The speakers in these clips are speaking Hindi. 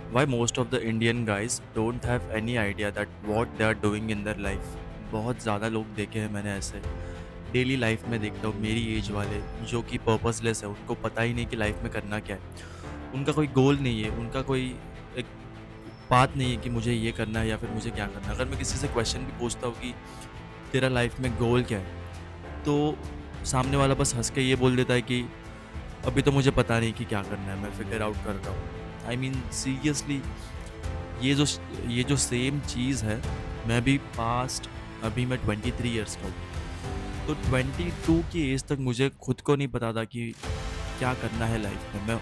Why most of the Indian guys don't have any idea that what they are doing in their life. बहुत ज़्यादा लोग देखे हैं मैंने ऐसे डेली लाइफ में देखता हूँ मेरी एज वाले जो कि पर्पसलेस है, उनको पता ही नहीं कि लाइफ में करना क्या है। उनका कोई गोल नहीं है, उनका कोई एक बात नहीं है कि मुझे ये करना है या फिर मुझे क्या करना है। अगर मैं किसी से क्वेश्चन भी पूछता हूँ कि तेरा लाइफ में गोल क्या है, तो सामने वाला बस हंस के ये बोल देता है कि अभी तो मुझे पता नहीं कि क्या करना है, मैं फिगर आउट कर रहा हूँ। आई मीन सीरियसली, ये जो ये जो सेम चीज़ है, मैं भी पास्ट अभी मैं 23 इयर्स का हूँ। तो 22 की एज तक मुझे खुद को नहीं पता था कि क्या करना है लाइफ में। मैं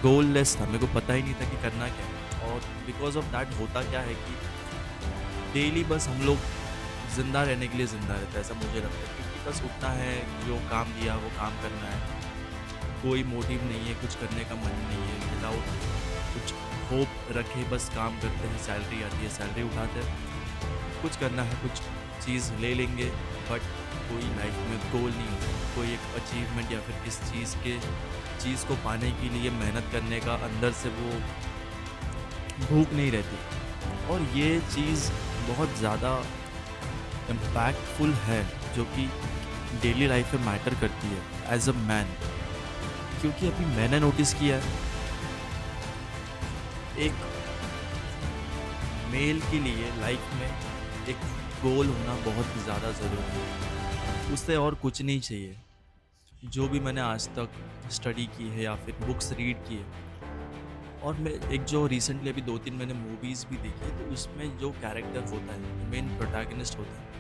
गोललेस था, मेरे को पता ही नहीं था कि करना क्या है। और बिकॉज़ ऑफ दैट होता क्या है कि डेली बस हम लोग ज़िंदा रहने के लिए ज़िंदा रहते हैं, ऐसा मुझे लगता है। क्योंकि बस उठना है, जो काम दिया वो काम करना है। कोई मोटिव नहीं है, कुछ करने का मन नहीं है, विदाउट कुछ होप रखे बस काम करते हैं। सैलरी आती है, सैलरी उठाते हैं, कुछ करना है, कुछ चीज़ ले लेंगे, बट कोई लाइफ में गोल नहीं होता, कोई एक अचीवमेंट या फिर किस चीज़ को पाने के लिए मेहनत करने का अंदर से वो भूख नहीं रहती। और ये चीज़ बहुत ज़्यादा इम्पैक्टफुल है, जो कि डेली लाइफ में मैटर करती है एज अ मैन। क्योंकि अभी मैंने नोटिस किया है, एक मेल के लिए लाइफ में एक गोल होना बहुत ज़्यादा ज़रूरी है। उससे और कुछ नहीं चाहिए। जो भी मैंने आज तक स्टडी की है या फिर बुक्स रीड की है, और मैं एक जो रिसेंटली अभी 2-3 मैंने मूवीज़ भी देखी है, तो उसमें जो कैरेक्टर होता है, मेन प्रोटैगनिस्ट होता है,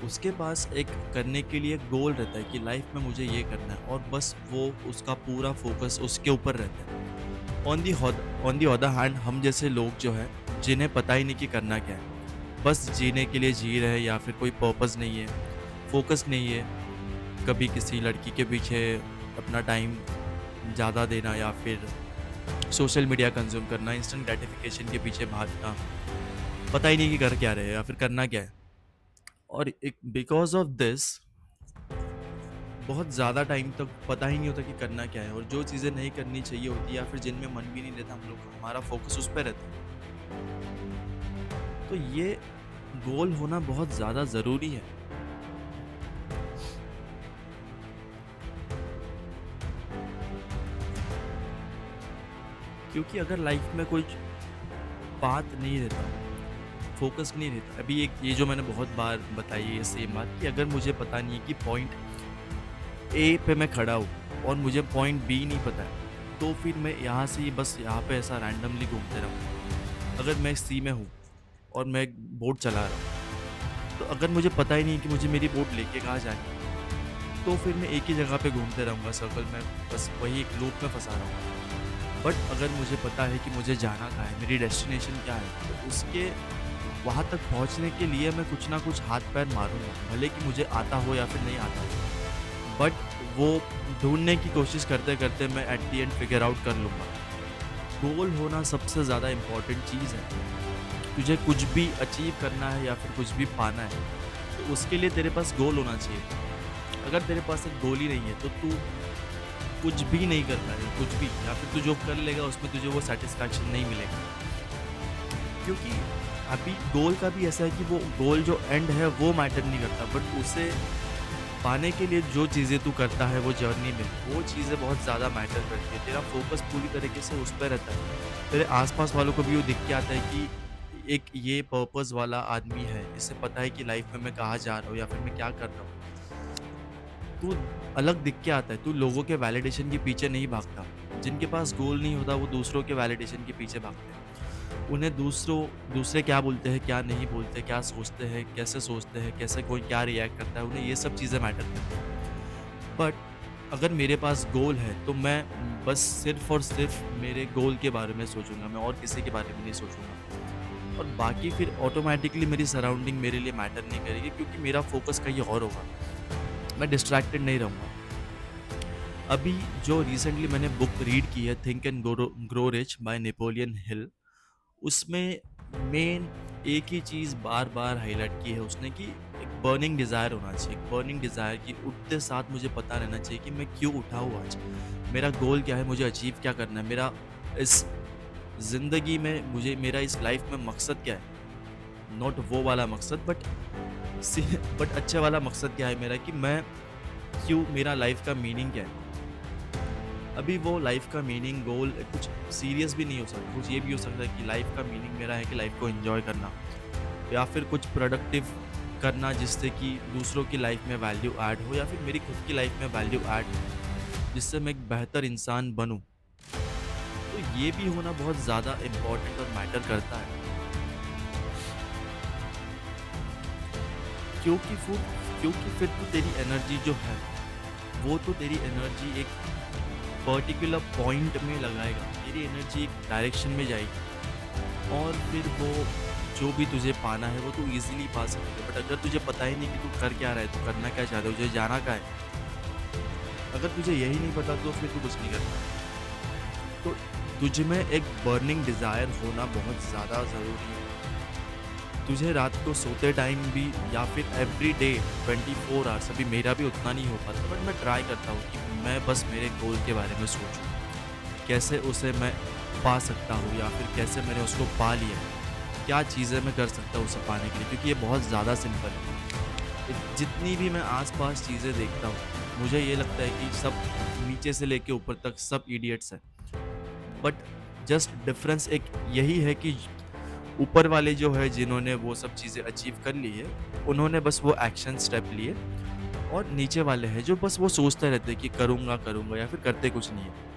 उसके पास एक करने के लिए गोल रहता है कि लाइफ में मुझे ये करना है, और बस वो उसका पूरा फोकस उसके ऊपर रहता है। ऑन दी अदर हैंड, हम जैसे लोग जो है, जिन्हें पता ही नहीं कि करना क्या है, बस जीने के लिए जी रहे हैं या फिर कोई पर्पस नहीं है, फोकस नहीं है, कभी किसी लड़की के पीछे अपना टाइम ज़्यादा देना या फिर सोशल मीडिया कंज्यूम करना, इंस्टेंट ग्रेटिफिकेशन के पीछे भागना, पता ही नहीं कि कर क्या रहे हैं या फिर करना क्या है। और एक बिकॉज ऑफ दिस बहुत ज़्यादा टाइम तक पता ही नहीं होता कि करना क्या है, और जो चीज़ें नहीं करनी चाहिए होती या फिर जिनमें मन भी नहीं रहता, हम लोग हमारा फोकस उस पर रहता है। तो ये गोल होना बहुत ज़्यादा ज़रूरी है। क्योंकि अगर लाइफ में कोई बात नहीं रहता, फोकस नहीं रहता, अभी एक ये जो मैंने बहुत बार बताई है ये सेम बात, कि अगर मुझे पता नहीं है कि पॉइंट ए पे मैं खड़ा हूँ और मुझे पॉइंट बी नहीं पता है, तो फिर मैं यहाँ से ही बस यहाँ पे ऐसा रैंडमली घूमते रहूँगा। अगर मैं सी में हूँ और मैं एक बोट चला रहा हूँ, तो अगर मुझे पता ही नहीं कि मुझे मेरी बोट लेके कहाँ जानी है, तो फिर मैं एक ही जगह पे घूमते रहूँगा सर्कल में, बस वही एक लूप में फंसा रहूँगा। बट अगर मुझे पता है कि मुझे जाना कहाँ है, मेरी डेस्टिनेशन क्या है, तो उसके वहाँ तक पहुँचने के लिए मैं कुछ ना कुछ हाथ पैर मारूँगा, भले कि मुझे आता हो या फिर नहीं आता हो। बट वो ढूँढने की कोशिश करते-करते मैं at the end figure out कर लूँगा। गोल होना सबसे ज़्यादा इम्पोर्टेंट चीज़ है। तुझे कुछ भी अचीव करना है या फिर कुछ भी पाना है, तो उसके लिए तेरे पास गोल होना चाहिए। अगर तेरे पास एक गोल ही नहीं है, तो तू कुछ भी नहीं कर पाएगा, कुछ भी, या फिर तू जो कर लेगा उसमें तुझे वो सैटिस्फैक्शन नहीं मिलेगा। क्योंकि अभी गोल का भी ऐसा है कि वो गोल जो एंड है वो मैटर नहीं करता, बट उसे पाने के लिए जो चीज़ें तू करता है वो जर्नी में, वो चीज़ें बहुत ज़्यादा मैटर करती है। तेरा फोकस पूरी तरीके से उस पे रहता है। तेरे आस-पास वालों को भी वो दिख के आता है कि एक ये पर्पस वाला आदमी है, इसे पता है कि लाइफ में मैं कहाँ जा रहा हूँ या फिर मैं क्या कर रहा हूँ। तू अलग दिख के आता है, तू लोगों के वैलिडेशन के पीछे नहीं भागता। जिनके पास गोल नहीं होता वो दूसरों के वैलिडेशन के पीछे भागते हैं। उन्हें दूसरे क्या बोलते हैं, क्या नहीं बोलते, क्या सोचते हैं, कैसे कोई क्या रिएक्ट करता है, उन्हें ये सब चीज़ें मैटर करती हैं। बट अगर मेरे पास गोल है, तो मैं बस सिर्फ़ और सिर्फ़ मेरे गोल के बारे में सोचूँगा, मैं और किसी के बारे में नहीं सोचूँगा। और बाकी फिर ऑटोमैटिकली मेरी सराउंडिंग मेरे लिए मैटर नहीं करेगी, क्योंकि मेरा फ़ोकस कहीं और होगा। मैं डिस्ट्रैक्टेड नहीं रहूँगा। अभी जो रिसेंटली मैंने बुक रीड की है, think and grow rich by Napoleon Hill, उसमें मेन एक ही चीज़ बार-बार हाइलाइट की है उसने, कि एक बर्निंग डिज़ायर होना चाहिए। एक बर्निंग डिज़ायर कि उठते साथ मुझे पता रहना चाहिए कि मैं क्यों उठा हूँ आज? मेरा गोल क्या है? मुझे अचीव क्या करना है? मेरा इस ज़िंदगी में मुझे मेरा इस लाइफ में मकसद क्या है? नॉट वो वाला मकसद सी बट अच्छे वाला मकसद क्या है मेरा कि मैं क्यों मेरा लाइफ का मीनिंग क्या है? अभी वो लाइफ का मीनिंग गोल कुछ सीरियस भी नहीं हो सकता, कुछ ये भी हो सकता है कि लाइफ का मीनिंग मेरा है कि लाइफ को एन्जॉय करना या फिर कुछ प्रोडक्टिव करना जिससे कि दूसरों की लाइफ में वैल्यू ऐड हो या फिर मेरी खुद की लाइफ में वैल्यू ऐड हो, जिससे मैं एक बेहतर इंसान बनूँ। तो ये भी होना बहुत ज़्यादा इम्पोर्टेंट और मैटर करता है। क्योंकि फू क्योंकि फिर तो तेरी एनर्जी जो है, वो तो तेरी एनर्जी एक पर्टिकुलर पॉइंट में लगाएगा। तेरी एनर्जी एक डायरेक्शन में जाएगी और फिर वो जो भी तुझे पाना है वो तू ईज़िली पा सकेगा। बट अगर तुझे पता ही नहीं कि तू कर क्या रहा है, तू करना क्या चाहता है, तुझे जाना कहाँ है, अगर तुझे यही नहीं पता तो फिर तू कुछ नहीं कर पाएगा। तो तुझ में एक बर्निंग डिज़ायर होना बहुत ज़्यादा ज़रूरी है। तुझे रात को सोते टाइम भी या फिर एवरी डे 24 आवर्स, अभी मेरा भी उतना नहीं हो पाता बट मैं ट्राई करता हूँ कि मैं बस मेरे गोल के बारे में सोचूँ, कैसे उसे मैं पा सकता हूँ या फिर कैसे मैंने उसको पा लिया है, क्या चीज़ें मैं कर सकता हूँ उसे पाने के लिए, क्योंकि ये बहुत ज़्यादा सिंपल है। जितनी भी मैं आसपास चीज़ें देखता हूँ, मुझे ये लगता है कि सब नीचे से लेके ऊपर तक सब इडियट्स हैं। बट जस्ट डिफरेंस एक यही है कि ऊपर वाले जो है जिन्होंने वो सब चीज़ें अचीव कर ली है, उन्होंने बस वो एक्शन स्टेप लिए और नीचे वाले हैं जो बस वो सोचते रहते हैं कि करूँगा, करूँगा या फिर करते कुछ नहीं है।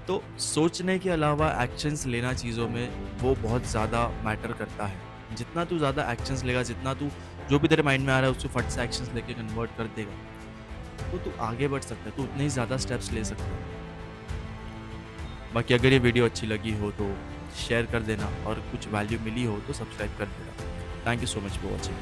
तो सोचने के अलावा एक्शंस लेना चीज़ों में वो बहुत ज़्यादा मैटर करता है। जितना तू ज़्यादा एक्शंस लेगा, जितना तू जो भी तेरे माइंड में आ रहा है उसको फट से एक्शंस लेके कन्वर्ट कर देगा, तो तू आगे बढ़ सकता है, तू उतने ही ज़्यादा स्टेप्स ले सकता है। बाकी अगर ये वीडियो अच्छी लगी हो तो शेयर कर देना और कुछ वैल्यू मिली हो तो सब्सक्राइब कर देना। Thank you so much for watching.